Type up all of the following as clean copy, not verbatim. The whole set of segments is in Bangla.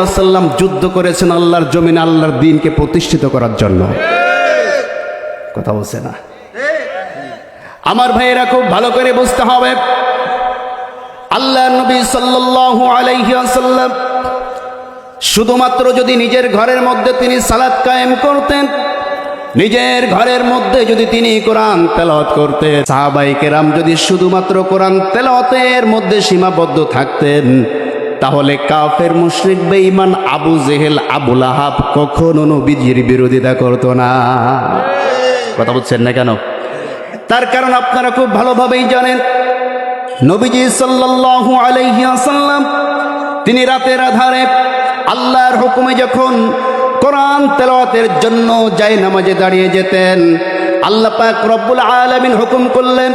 ওয়াসাল্লাম যুদ্ধ করেছেন আল্লাহর জমিনে আল্লাহর দ্বীনকে প্রতিষ্ঠিত করার জন্য। কথা বলছে না? আমার ভাইয়েরা খুব ভালো করে বুঝতে হবে, আল্লাহর নবী সাল্লাল্লাহু আলাইহি ওয়াসাল্লাম শুধুমাত্র যদি নিজের ঘরের মধ্যে তিনি সালাত কায়েম করতেন, নিজের ঘরের মধ্যে যদি তিনি কোরআন তেলাওয়াত করতেন, সাহাবায়ে কেরাম যদি শুধুমাত্র কোরআন তেলাওয়াতের মধ্যে সীমাবদ্ধ থাকতেন, তাহলে কাফের মুশরিক বেঈমান আবু জেহেল আবু লাহাব কখনো নবীজির বিরোধিতা করতো না। কথা বলছেন না কেন? তার কারণ আপনারা খুব ভালোভাবেই জানেন, নবীজি সাল্লাল্লাহু আলাইহি ওয়াসাল্লাম তিনি রাতের আধারে আল্লাহর হুকুমে যখন কোরআন তেলাওয়াতের জন্য জায়নামাজে দাঁড়িয়ে যেতেন, আল্লাহ পাক রব্বুল আলামিন হুকুম করলেন,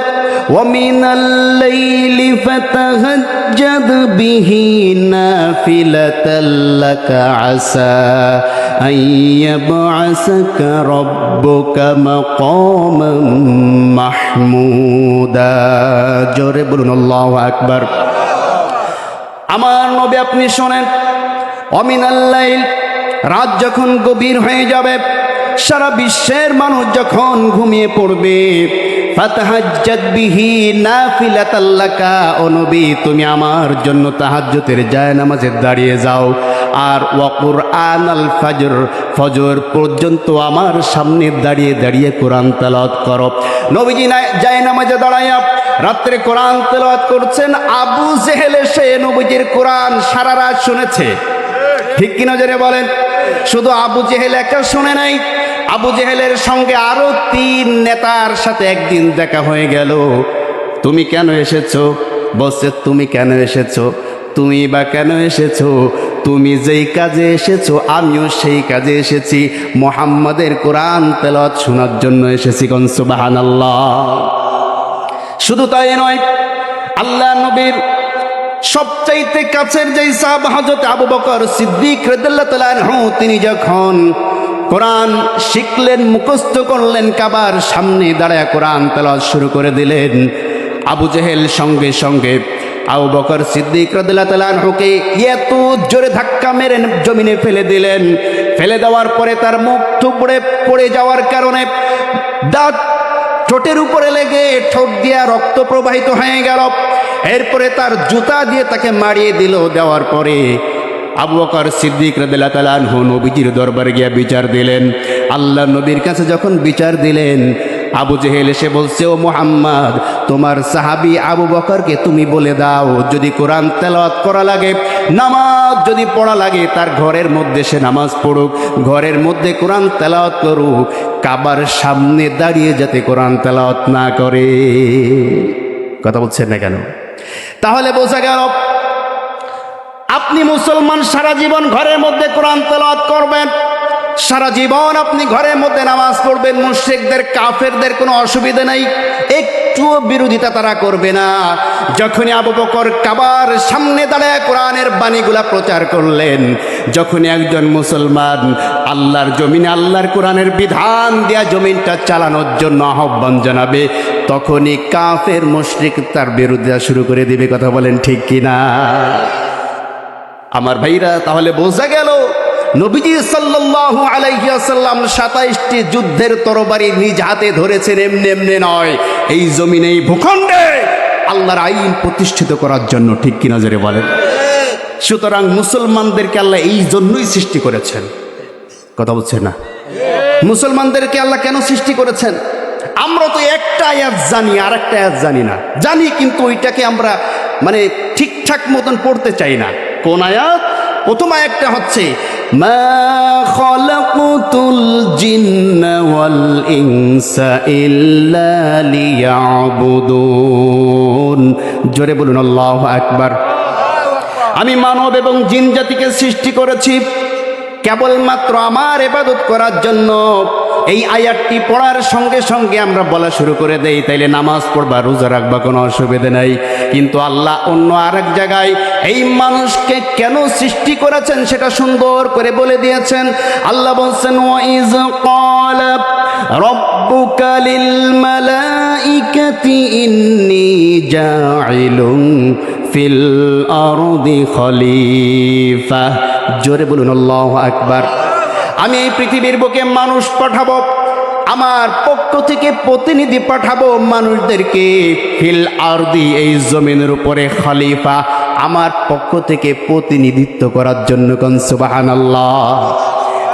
ওয়া মিনাল লাইলি ফাতাহাজ্জাদ বিহি নাফিলাতাল লাকা আসা আন ইয়াবআসাকা রাব্বুকা মাকামান মাহমুদা। জোরে বলুন আল্লাহু আকবার। আমার নবী আপনি শোনেন, ওয়া মিনাল লাইল, রাত যখন গভীর হয়ে যাবে, সারা বিশ্বের মানুষ যখন ঘুমিয়ে পড়বে, ফাতাহাজ্জাদ বিহি নাফিলাতাল লাকা, ও নবী তুমি আমার জন্য তাহাজ্জুদের জায়নামাজে দাঁড়িয়ে যাও, আর ওয়া কুরআনাল ফাজর, ফজর পর্যন্ত আমার সামনে দাঁড়িয়ে দাঁড়িয়ে কোরআন তেলাওয়াত করো। নবীজি জায়নামাজে দাঁড়ায়া রাত্রে কোরআন তেলাওয়াত করছেন, আবু জেহেল এসে নবীজির কোরআন সারা রাত শুনেছে। ঠিক কিনা জোরে বলেন? শুধু আবু জেহেল একা শুনে নাই, আবু জেহেলের সঙ্গে আরো 3 নেতার সাথে একদিন দেখা হয়ে গেল। তুমি কেন এসেছো? বলছে তুমি কেন এসেছো? তুমি বা কেন এসেছো? তুমি যেই কাজে এসেছো আমিও সেই কাজে এসেছি, মুহাম্মাদের কোরআন তেলাওয়াত শোনার জন্য এসেছি। কোন সুবহানাল্লাহ। শুধু তাই নয়, আল্লাহ নবীর সবচাইতে কাছের যেই সাহাবা হযরত আবু বকর সিদ্দিক রাদিয়াল্লাহু তাআলা আনহু, তিনি যখন কোরআন শিখলেন, মুখস্থ করলেন, কাবার সামনে দাঁড়ায় কোরআন তেলাওয়াত শুরু করে দিলেন, আবু জেহেল সঙ্গে সঙ্গে আবু বকর সিদ্দিক রাদিয়াল্লাহু তাআলা আনহুকে এত জোরে ধাক্কা মেরে জমিনে ফেলে দিলেন। ফেলে দেওয়ার পরে তার মুখ থুবড়ে পড়ে যাওয়ার কারণে দাঁত ঠোঁটের উপরে লেগে ঠোঁট দিয়া রক্ত প্রবাহিত হয়ে গেল। এরপরে তার জুতা দিয়ে তাকে মারিয়ে দিল। দেওয়ার পরে আবু বকর সিদ্দিক রাদিয়াল্লাহু তাআলা আনহু নবীজির দরবারে গিয়ে বিচার দিলেন। আল্লাহ নবীর কাছে যখন বিচার দিলেন, আবু জেহেল এসে বলছে, ও মুহাম্মদ, তোমার সাহাবী আবু বকরকে তুমি বলে দাও, যদি কোরআন তেলাওয়াত করা লাগে, নামাজ যদি পড়া লাগে, তার ঘরের মধ্যে সে নামাজ পড়ুক, ঘরের মধ্যে কোরআন তেলাওয়াত করুক, কাবার সামনে দাঁড়িয়ে যাতে কোরআন তেলাওয়াত না করে। কথা বলছেন না কেন? তাহলে বোঝা গেল, আপনি মুসলমান সারা জীবন ঘরের মধ্যে কোরআন তেলাওয়াত করবেন, সারা জীবন আপনি ঘরের মধ্যে নামাজ পড়বেন, মুশরিকদের কাফেরদের কোনো অসুবিধা নাই, একটুও বিরোধিতা তারা করবে না। যখনই আবু বকর কাবার সামনে দাঁড়ায় কোরআনের বাণীগুলা প্রচার করলেন, যখনই একজন মুসলমান আল্লাহর জমিনে আল্লাহর কোরআনের বিধান দিয়া জমিনটা চালানোর জন্য আহ্বান জানাবে, তখনই কাফের মুশরিক তার বিরোধিতা শুরু করে দিবে। কথা বলেন ঠিক কিনা? আমার ভাইরা, তাহলে বোঝা গেল নবীজি সাল্লাল্লাহু আলাইহি ওয়াসাল্লাম 27টি যুদ্ধের তরবারি নিজ হাতে ধরেছেন, এমনি এমনি নয়, এই জমিনে এই ভূখণ্ডে আল্লাহর আইন প্রতিষ্ঠিত করার জন্য। ঠিক কিনা জোরে বলেন? সুতরাং মুসলমানদেরকে আল্লাহ এই জন্যই সৃষ্টি করেছেন। কথা বলছেন না? মুসলমানদেরকে আল্লাহ কেন সৃষ্টি করেছেন? আমরা তো একটা আয়াত জানি, আর একটা আয়াত জানি না, জানি কিন্তু ওইটাকে আমরা মানে ঠিকঠাক মতন পড়তে চাই না। কোন আয়াত? প্রথম আয়াতটা হচ্ছে, মা খালাকুতুল জিন্না ওয়াল ইনসা ইল্লা লিয়াবুদুন। জোরে বলুন আল্লাহু আকবার। আমি মানব এবং জিন জাতিকে সৃষ্টি করেছি কেবলমাত্র আমার ইবাদত করার জন্য। এই আয়াতটি পড়ার সঙ্গে সঙ্গে আমরা বলা শুরু করে দেই, তাইলে নামাজ পড়বা, রোজা রাখবা, কোনো অসুবিধা নাই। কিন্তু আল্লাহ অন্য আরেক জায়গায় এই মানুষকে কেন সৃষ্টি করেছেন সেটা সুন্দর করে বলে দিয়েছেন। আল্লাহ বলছেন, ওয়াইজ ক্বালা রাব্বুকা লিল মালাইকাতি ইন্নী জাইলুন ফিল আরদি খলিফা। জোরে বলুন আল্লাহু আকবার। আমি এই পৃথিবীর বুকে মানুষ পাঠাবো, আমার পক্ষ থেকে প্রতিনিধি পাঠাবো মানুষদেরকে, ফিল আরদি এই জমিনের উপরে খলিফা, আমার পক্ষ থেকে প্রতিনিধিত্ব করার জন্য। কোন সুবহানাল্লাহ।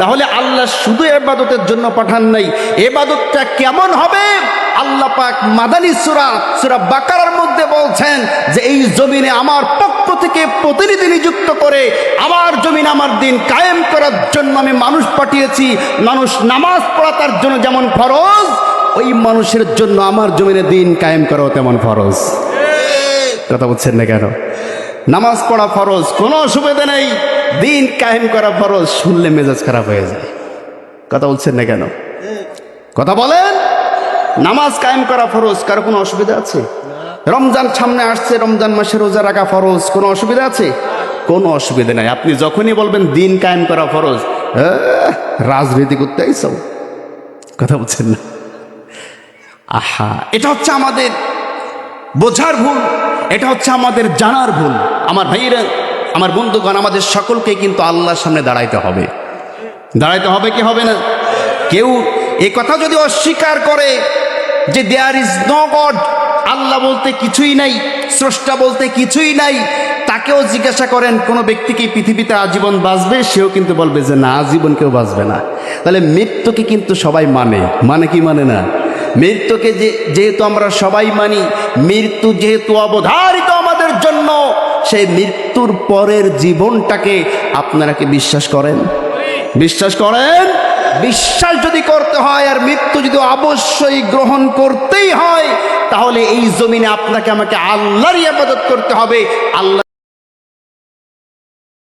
তাহলে আল্লাহ শুধু ইবাদতের জন্য পাঠান নাই, ইবাদতটা কেমন হবে? আল্লাহ পাক মাদানী সূরা বাকারার মধ্যে বলছেন যে এই জমিনে আমার পক্ষ থেকে প্রতিনিধি নিযুক্ত করে আমার জমিন আমার দিন কায়েম করার জন্য আমি মানুষ পাঠিয়েছি। মানুষ নামাজ পড়া তার জন্য যেমন ফরজ, ওই মানুষের জন্য আমার জমিনে দিন কায়েম করাও তেমন ফরজ। কথা বলছেন না কেন? নামাজ পড়া ফরজ, কোনো অসুবিধা নেই, দিন কায়েম করা ফরজ। শুনলে মেজাজ খারাপ হয়ে যায়। কথা বলছেন না কেন? কথা বলেন। নামাজ কায়েম করা ফরজ, কারো কোনো অসুবিধা আছে? রমজান সামনে আসছে, রমজান মাসে রোজা রাখা ফরজ, কোনো অসুবিধা আছে? কোনো অসুবিধা নাই। আপনি যখনই বলবেন দিন কায়েম করা ফরজ, রাজনীতি করতে আইসব। কথা বলছেন না? আহা, এটা হচ্ছে আমাদের বোঝার ভুল, এটা হচ্ছে আমাদের জানার ভুল। আমার ভাইয়েরা, আমার বন্ধুগণ, আমাদের সকলকে কিন্তু আল্লাহর সামনে দাঁড়াইতে হবে। দাঁড়াইতে হবে কি হবে না? কেউ এ কথা যদি অস্বীকার করে যে দেয়ার ইজ নো গড, আল্লাহ বলতে কিছুই নাই, স্রষ্টা বলতে কিছুই নাই, তাকেও জিজ্ঞাসা করেন কোনো ব্যক্তি কি পৃথিবীতে আজীবন বাঁচবে, সেও কিন্তু বলবে যে না, আজীবন কেউ বাঁচবে না। তাহলে মৃত্যুকে কিন্তু সবাই মানে কি মানে না? মৃত্যুকে যেহেতু আমরা সবাই মানি, মৃত্যু যেহেতু অবধারিত আমাদের জন্য, সেই মৃত্যুর পরের জীবনটাকে আপনারা কি বিশ্বাস করেন? বিশ্বাস করেন? বিশ্বাস যদি করতে হয় আর মৃত্যু যদি অবশ্যই গ্রহণ করতেই হয়, তাহলে এই জমিনে আপনাকে আমাকে আল্লাহর ইবাদত করতে হবে। আল্লাহ